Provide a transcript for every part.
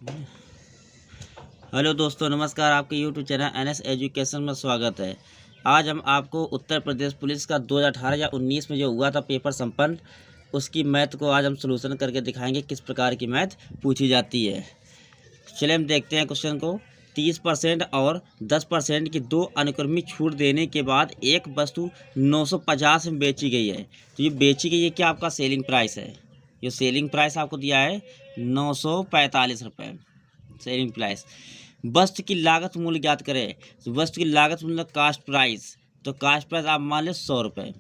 Hello दोस्तों, नमस्कार। आपके यूट्यूब चैनल एनएस एजुकेशन में स्वागत है। आज हम आपको उत्तर प्रदेश पुलिस का 2018 या 19 में जो हुआ था पेपर संपन्न, उसकी मैथ को आज हम सलूशन करके दिखाएंगे किस प्रकार की मैथ पूछी जाती है। चलिए हम देखते हैं क्वेश्चन को। 30% और 10% की दो अनुक्रमिक छूट देने के बाद एक वस्तु 950 में बेची गई है। तो ये बेची गई है क्या? आपका सेलिंग प्राइस है। ये सेलिंग प्राइस आपको दिया है 945 रुपये। Selling price. वस्तु की लागत मूल्य ज्ञात करें। तो वस्तु की लागत मूल्य कास्ट प्राइस, तो कास्ट प्राइस आप मान लें 100 रुपये।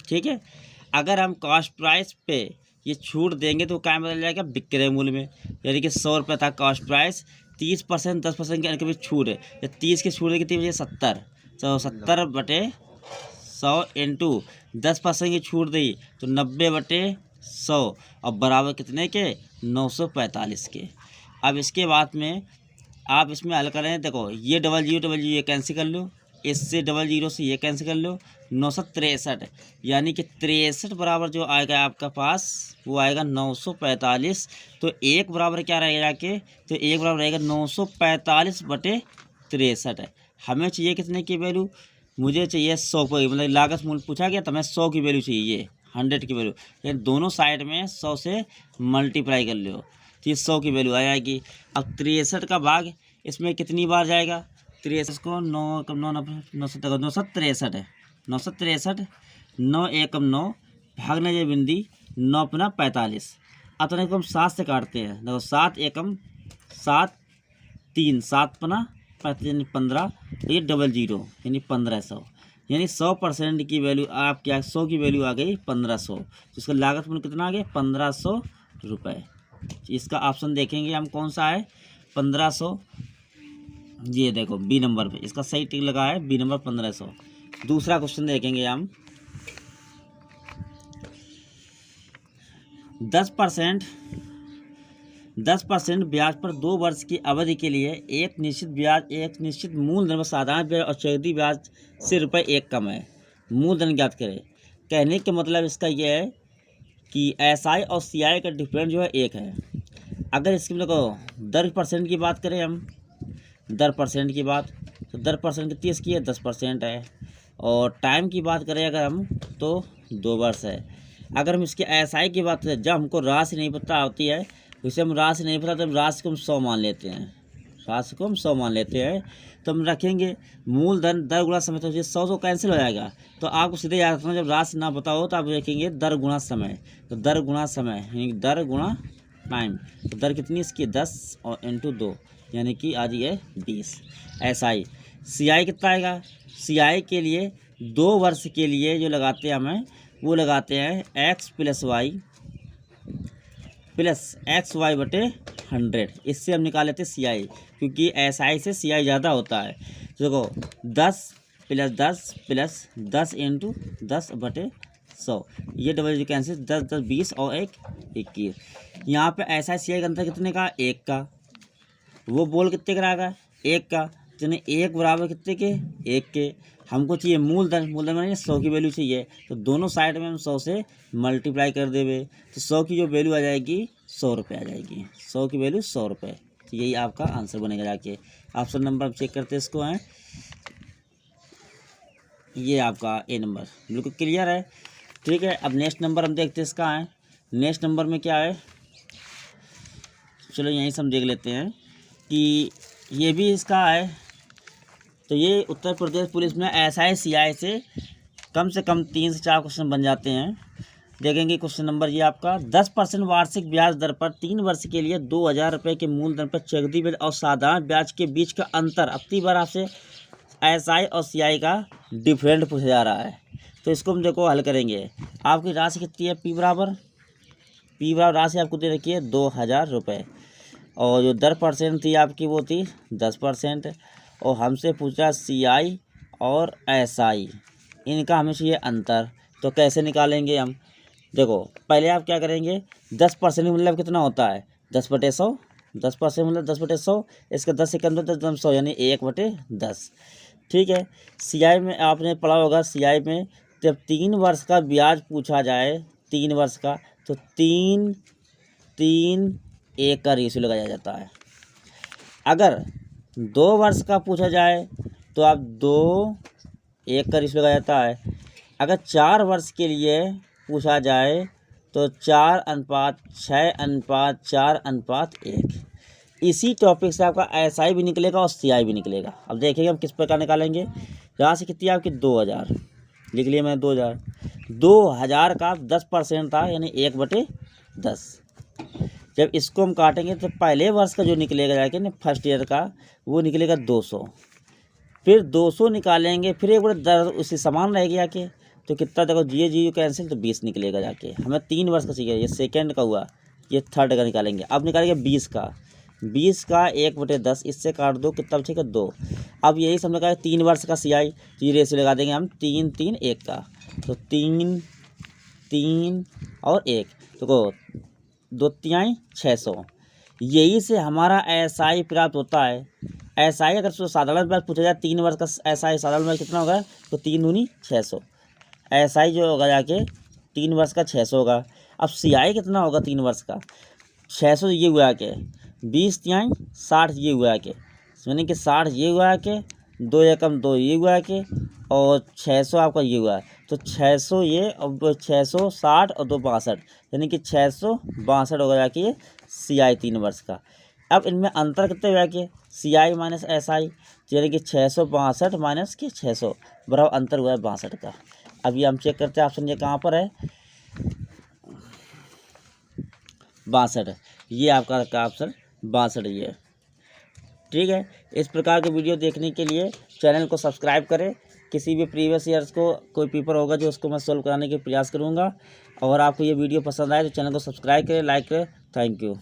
ठीक है। अगर हम कास्ट प्राइस पे ये छूट देंगे तो क्या बदल जाएगा? विक्रय मूल्य में। यानी कि 100 रुपये था कास्ट प्राइस, 30% 10% की अनुक्रमिक छूट है। या 30 की छूट कितनी बजे? 70। तो 70/100 इंटू 10% की छूट दी तो 90/100 और बराबर कितने के? 945 के। अब इसके बाद में आप इसमें हल करें। देखो, ये डबल जीरो ये कैंसिल कर लो, इससे डबल जीरो से ये कैंसिल कर लो। 963 यानी कि 63 बराबर जो आएगा आपका पास वो आएगा 945। तो एक बराबर क्या रहेगा कि? तो एक बराबर रहेगा 945/63। हमें चाहिए कितने की वैल्यू? मुझे चाहिए 100 की, मतलब लागत मूल्य पूछा गया तो हमें 100 की वैल्यू चाहिए, 100 की वैल्यू। ये दोनों साइड में 100 से मल्टीप्लाई कर लो तो ये 100 की वैल्यू आ जाएगी। अब 63 का भाग इसमें कितनी बार जाएगा? 63 को 963 है। 963 9 एकम 9 भागने जो बिंदी 9×45। अतने को हम 7 से काटते हैं। देखो 7 एकम 7 3 7×5 यानी 15। ये डबल जीरो यानी 1500। यानी 100% की वैल्यू आप क्या? 100 की वैल्यू आ गई 1500। तो इसका लागत मूल्य कितना आ गया? 1500 रुपये। इसका ऑप्शन देखेंगे हम कौन सा है? 1500। ये देखो बी नंबर पे इसका सही टिक लगा है, बी नंबर 1500। दूसरा क्वेश्चन देखेंगे हम। 10% ब्याज पर 2 वर्ष की अवधि के लिए एक निश्चित मूलधन साधारण ब्याज और चक्रवृद्धि ब्याज से ₹1 कम है। मूलधन ज्ञात करें। कहने के मतलब इसका यह है कि एसआई और सीआई का डिफरेंस जो है 1 है। अगर इसकी देखो दर परसेंट की बात करें हम, दर परसेंट की बात, तो दर परसेंट कितनी इसकी है? 10% है। और टाइम की बात करें अगर हम तो 2 वर्ष है। अगर हम इसके एसआई की बात करें, जब हमको राशि नहीं पता होती है, उसे हम राशि नहीं पता तब राशि को हम 100 मान लेते हैं। राशि को हम 100 मान लेते हैं। तो हम रखेंगे मूलधन दर गुणा समय, तो ये 100 तो कैंसिल हो जाएगा। तो आपको सीधे याद रखना, जब राशि ना पता हो तो आप रखेंगे दर गुणा समय। तो दर गुणा समय यानी दर गुणा टाइम। तो दर कितनी इसकी? 10 और इंटू 2 यानी कि आज ये 20। एसआई सीआई कितना आएगा? सीआई के लिए 2 वर्ष के लिए जो लगाते हैं हमें, वो लगाते हैं x + y बटे 100। इससे हम निकाल लेते हैं सीआई, क्योंकि एसआई से सीआई ज़्यादा होता है। तो देखो 10 + 10 + 10 इंटू 10/100। ये डबल जो कैंसिल, 10 10 20 और 1 21। यहाँ पे एसआई सीआई का अंतर कितने का? 1 का। वो बोल कितने का रहेगा? 1 का। तो 1 बराबर कितने के? 1 के। हमको चाहिए मूलधन, मूलधन मानिए 100 की वैल्यू चाहिए। तो दोनों साइड में हम 100 से मल्टीप्लाई कर देवे तो 100 की जो वैल्यू आ जाएगी 100 रुपये आ जाएगी। 100 की वैल्यू 100 रुपये। तो यही आपका आंसर बनेगा। जाके ऑप्शन नंबर चेक करते इसको हैं, ये आपका ए नंबर बिल्कुल क्लियर है। ठीक है। अब नेक्स्ट नंबर हम देखते हैं इसका है। नेक्स्ट नंबर में क्या है, चलो यहीं से हम देख लेते हैं कि ये भी इसका है। तो ये उत्तर प्रदेश पुलिस में एसआई सीआई से कम 3 से 4 क्वेश्चन बन जाते हैं। देखेंगे क्वेश्चन नंबर ये आपका। 10% वार्षिक ब्याज दर पर 3 वर्ष के लिए 2000 रुपये के मूलधन पर चक्रवृद्धि ब्याज और साधारण ब्याज के बीच का अंतर। अब की बार आपसे एसआई और सीआई का डिफरेंट पूछा जा रहा है। तो इसको हम देखो हल करेंगे। आपकी राशि कितनी है? पी बराबर राशि आपको दे रखी है 2000 रुपये। और जो दर परसेंट थी आपकी वो थी 10%। और हमसे पूछा सीआई और एसआई, इनका हमें चाहिए अंतर। तो कैसे निकालेंगे हम? देखो पहले आप क्या करेंगे, 10% मतलब कितना होता है? 10/100। 10% मतलब 10/100। इसका 10 से कम तो 10 यानी 1/10। ठीक है। सीआई में आपने पढ़ा होगा, सीआई में जब 3 वर्ष का ब्याज पूछा जाए, 3 वर्ष का, तो 3 1 का रेशियो लगाया जाता है। अगर 2 वर्ष का पूछा जाए तो आप 2 1 का रेशियो लगाया जाता है। अगर 4 वर्ष के लिए पूछा जाए तो 4:6:4:1। इसी टॉपिक से आपका SI भी निकलेगा और CI भी निकलेगा। अब देखिएगा हम किस प्रकार निकालेंगे। यहाँ से कितनी आपकी 2000 लिख लिया मैंने 2000। 2000 का 10% था यानी 1/10। जब इसको हम काटेंगे तो पहले वर्ष का जो निकलेगा जाके ना फर्स्ट ईयर का वो निकलेगा 200। फिर 200 निकालेंगे फिर एक बार 10 उसी समान रहेगी जाके तो कितना देखो जी कैंसिल तो 20 निकलेगा जाके। हमें 3 वर्ष का चाहिए। ये सेकेंड का हुआ, ये थर्ड का निकालेंगे। अब निकालेंगे 20 का। 20 का 1/10 इससे काट दो कितना बचेगा 2। अब यही समझ का 3 वर्ष का CI तो ये रेशियो लगा देंगे हम 3 3 1 का। तो 3 3 और 1 तो 2 3 600। यही से हमारा SI प्राप्त होता है। SI अगर साधारण ब्याज पूछा जाए 3 वर्ष का SI साधारण ब्याज कितना होगा तो 3 दूनी 600। SI जो होगा जाके 3 वर्ष का 600 होगा। अब CI कितना होगा 3 वर्ष का 600 ये हुआ के 20 3 60 ये हुआ के यानी कि 60 ये हुआ के 2 एकम 2 ये हुआ के और 600 आपका ये हुआ। तो 600 ये और 660 और 2 62 यानी कि 662 होगा जाके ये CI 3 वर्ष का। अब इनमें अंतर कितने हुआ के CI माइनस SI यानी कि 662 माइनस के 600 बराबर अंतर हुआ है 62 का। अब ये हम चेक करते हैं ऑप्शन ये कहाँ पर है 62। ये आपका रखा ऑप्शन 62 ये। ठीक है, इस प्रकार के वीडियो देखने के लिए चैनल को सब्सक्राइब करें। किसी भी प्रीवियस ईयर्स को कोई पेपर होगा जो उसको मैं सॉल्व कराने के प्रयास करूँगा। और आपको ये वीडियो पसंद आए तो चैनल को सब्सक्राइब करें, लाइक करें। Thank you.